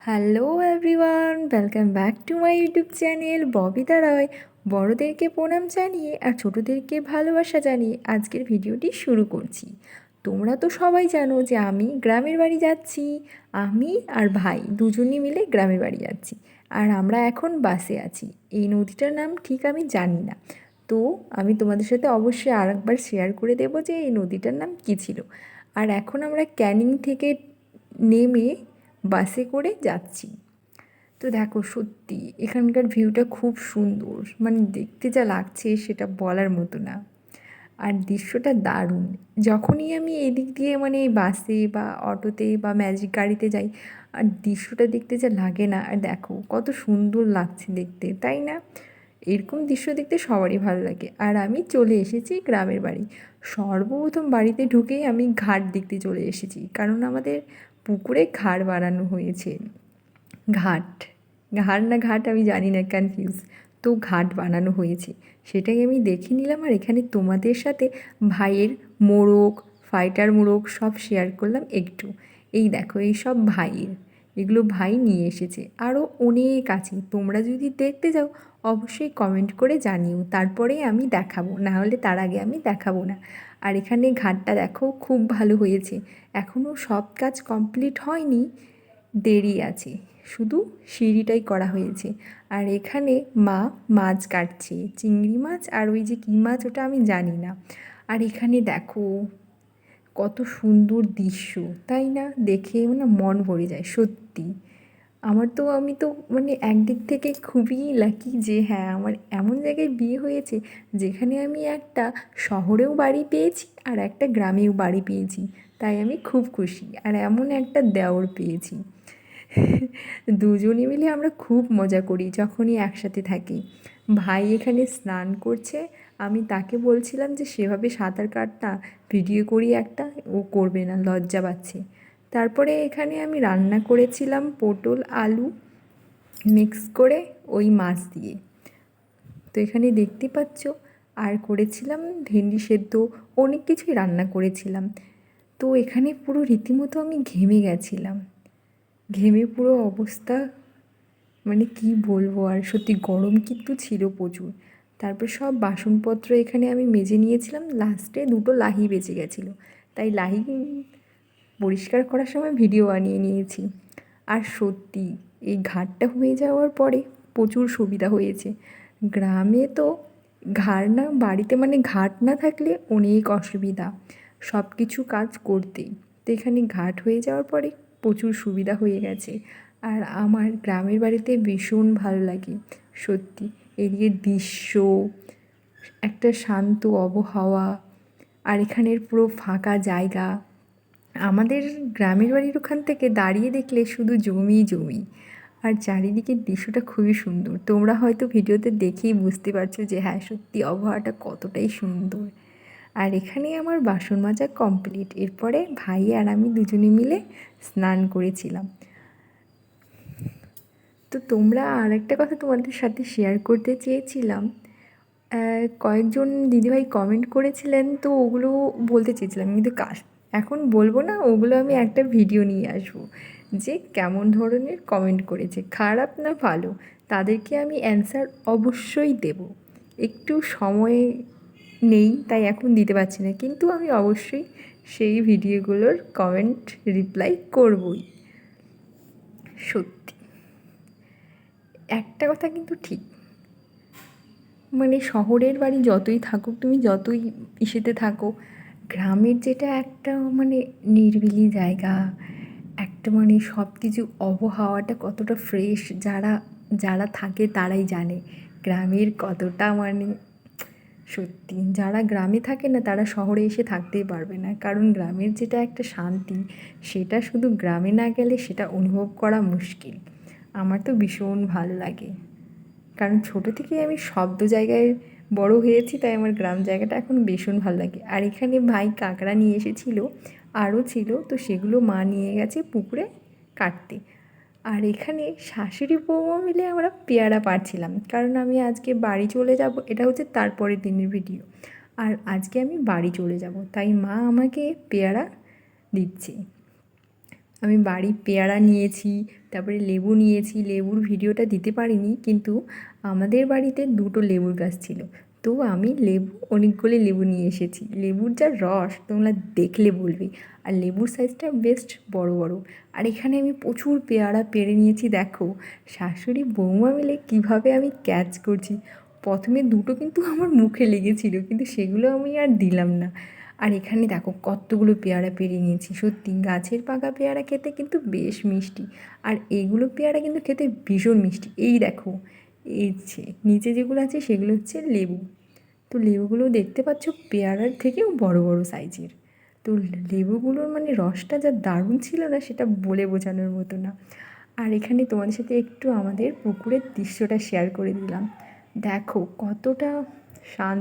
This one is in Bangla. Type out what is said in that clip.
Hello everyone, welcome back to my YouTube channel Babita Roy. বড়োদেরকে প্রণাম জানিয়ে আর ছোটোদেরকে ভালোবাসা জানিয়ে আজকের ভিডিওটি শুরু করছি। তোমরা তো সবাই জানো যে আমি গ্রামের বাড়ি যাচ্ছি। আমি আর ভাই দুজনই মিলে গ্রামের বাড়ি যাচ্ছি। আর আমরা এখন বাসে আছি। এই নদীটার নাম ঠিক আমি জানি না, তো আমি তোমাদের সাথে অবশ্যই আরেকবার শেয়ার করে দেবো যে এই নদীটার নাম কী ছিল। আর এখন আমরা ক্যানিং থেকে নেমে বাসে করে যাচ্ছি। তো দেখো, সত্যি এখানকার ভিউটা খুব সুন্দর, মানে দেখতে যা লাগছে সেটা বলার মতো না। আর দৃশ্যটা দারুণ। যখনই আমি এদিক দিয়ে মানে এই বাসে বা অটোতে বা ম্যাজিক গাড়িতে যাই, আর দৃশ্যটা দেখতে যা লাগে না। আর দেখো কত সুন্দর লাগছে দেখতে, তাই না? এরকম দৃশ্য দেখতে সবারই ভালো লাগে। আর আমি চলে এসেছি গ্রামের বাড়ি। সর্বপ্রথম বাড়িতে ঢুকেই আমি ঘাট দেখতে চলে এসেছি, কারণ আমাদের পুকুরে ঘাট বানানো হয়েছে। ঘাট, ঘাট না ঘাট আমি জানি না, কনফিউজ। তো ঘাট বানানো হয়েছে, সেটাই আমি দেখে নিলাম। আর এখানে তোমাদের সাথে ভাইয়ের মোড়ক, ফাইটার মোড়ক সব শেয়ার করলাম একটু। এই দেখো, এই সব ভাইয়ের, এগুলো ভাই নিয়ে এসেছে। আরও অনেক আছে, তোমরা যদি দেখতে যাও অবশ্যই কমেন্ট করে জানিও, তারপরে আমি দেখাবো, না হলে তার আগে আমি দেখাবো না। আর এখানে ঘাটটা দেখো খুব ভালো হয়েছে। এখনও সব কাজ কমপ্লিট হয়নি, দেরি আছে, শুধু সিঁড়িটাই করা হয়েছে। আর এখানে মা মাছ কাটছে, চিংড়ি মাছ আর ওই যে কী মাছ ওটা আমি জানি না। আর এখানে দেখো কত সুন্দর দৃশ্য, তাই না? দেখে মানে মন ভরে যায় সত্যি। আমি তো মানে একদিক থেকে খুবই লাকি যে হ্যাঁ, আমার এমন জায়গায় বিয়ে হয়েছে যেখানে আমি একটা শহরেও বাড়ি পেয়েছি আর একটা গ্রামেও বাড়ি পেয়েছি। তাই আমি খুব খুশি, আর এমন একটা দেওর পেয়েছি। দুজনে মিলে আমরা খুব মজা করি যখনই একসাথে থাকি। ভাই এখানে স্নান করছে, আমি তাকে বলছিলাম যে সেভাবে সাঁতার কাট না, ভিডিও করি একটা। ও করবে না, লজ্জা পাচ্ছে। তারপরে এখানে আমি রান্না করেছিলাম পটল আলু মিক্স করে ওই মাছ দিয়ে। তো এখানে দেখতে পাচ্ছ, আর করেছিলাম ভেন্ডি সেদ্ধ, অনেক কিছুই রান্না করেছিলাম। তো এখানে পুরো রীতিমতো আমি ঘেমে গেছিলাম, ঘেমে পুরো অবস্থা, মানে কি বলবো। আর সত্যি গরম কিন্তু ছিল প্রচুর। তারপর সব বাসনপত্র এখানে আমি মেজে নিয়েছিলাম, লাস্টে দুটো লাহি বেঁচে গেছিলো, তাই লাহি পরিষ্কার করার সময় ভিডিও বানিয়ে নিয়েছি। আর সত্যি এই ঘাটটা হয়ে যাওয়ার পরে প্রচুর সুবিধা হয়েছে। গ্রামে তো ঘাট না, বাড়িতে মানে ঘাট না থাকলে অনেক অসুবিধা সব কিছু কাজ করতেই। তো এখানে ঘাট হয়ে যাওয়ার পরে প্রচুর সুবিধা হয়ে গেছে। আর আমার গ্রামের বাড়িতে ভীষণ ভালো লাগে সত্যি। এদিকে দৃশ্য, একটা শান্ত আবহাওয়া, আর এখানের পুরো ফাঁকা জায়গা। আমাদের গ্রামের বাড়ির ওখান থেকে দাঁড়িয়ে দেখলে শুধু জমি জমি, আর চারিদিকের দৃশ্যটা খুবই সুন্দর। তোমরা হয়তো ভিডিওতে দেখেই বুঝতে পারছো যে হ্যাঁ, সত্যি আবহাওয়াটা কতটাই সুন্দর। আর এখানে আমার বাসন মাজা কমপ্লিট। এরপরে ভাই আর আমি দুজনে মিলে স্নান করেছিলাম। তো তোমরা আর একটা কথা তোমাদের সাথে শেয়ার করতে চেয়েছিলাম। কয়েকজন দিদিভাই কমেন্ট করেছিলেন, তো ওগুলো বলতে চেয়েছিলাম, কিন্তু এখন বলবো না। ওগুলো আমি একটা ভিডিও নিয়ে আসবো, যে কেমন ধরনের কমেন্ট করেছে, খারাপ না ভালো, তাদেরকে আমি অ্যান্সার অবশ্যই দেব। একটু সময় নেই তাই এখন দিতে পারছি না, কিন্তু আমি অবশ্যই সেই ভিডিওগুলোর কমেন্ট রিপ্লাই করবই। সত্যি একটা কথা কিন্তু ঠিক, মানে শহরের বাড়ি যতই থাকুক, তুমি যতই ইসেতে থাকো, গ্রামের যেটা একটা মানে নিরিবিলি জায়গা, একটা মানে সব কিছু আবহাওয়াটা কতটা ফ্রেশ, যারা যারা থাকে তারাই জানে গ্রামের কতটা মানে সত্যি। যারা গ্রামে থাকে না তারা শহরে এসে থাকতেই পারবে না, কারণ গ্রামের যেটা একটা শান্তি, সেটা শুধু গ্রামে না গেলে সেটা অনুভব করা মুশকিল। আমার তো ভীষণ ভালো লাগে, কারণ ছোটো থেকেই আমি শব্দ জায়গায় বড় হয়েছি, তাই আমার গ্রাম জায়গাটা এখন ভীষণ ভালো লাগে। আর এখানে ভাই কাঁকড়া নিয়ে এসেছিলো, আরও ছিল, তো সেগুলো মা নিয়ে গেছে পুকুরে কাটতে। আর এখানে শাশুড়ি বৌমা মিলে আমরা পেয়ারা পাড়ছিলাম, কারণ আমি আজকে বাড়ি চলে যাব। এটা হচ্ছে তারপরের দিনের ভিডিও। আর আজকে আমি বাড়ি চলে যাব, তাই মা আমাকে পেয়ারা দিচ্ছে। আমি বাড়ি পেয়ারা নিয়েছি, তারপরে লেবু নিয়েছি। লেবুর ভিডিওটা দিতে পারিনি, কিন্তু আমাদের বাড়িতে 2টো লেবুর গাছ ছিল, তো আমি অনেকগুলি লেবু নিয়ে এসেছি। লেবুর যা রস তোমরা দেখলে বলবে, আর লেবুর সাইজটা বেশ বড় বড়। আর এখানে আমি প্রচুর পেয়ারা পেড়ে নিয়েছি। দেখো শাশুড়ি বৌমা মিলে কীভাবে আমি ক্যাচ করছি। প্রথমে 2টো কিন্তু আমার মুখে লেগেছিল, কিন্তু সেগুলো আমি আর দিলাম না। আর এখানে দেখো কতগুলো পেয়ারা পেড়ে নিয়েছি। সত্যি গাছের পাকা পেয়ারা খেতে কিন্তু বেশ মিষ্টি, আর এইগুলো পেয়ারা কিন্তু খেতে ভীষণ মিষ্টি। এই দেখো, এই নিচে যেগুলো আছে সেগুলো হচ্ছে লেবু। তো লেবুগুলো দেখতে পাচ্ছ পেয়ারার থেকেও বড় বড় সাইজের। তো লেবুগুলোর মানে রসটা যা দারুণ ছিল না, সেটা বলে বোঝানোর মতো না। আর এখানে তোমাদের সাথে একটু আমাদের পুকুরের দৃশ্যটা শেয়ার করে দিলাম। দেখো কতটা শান্ত।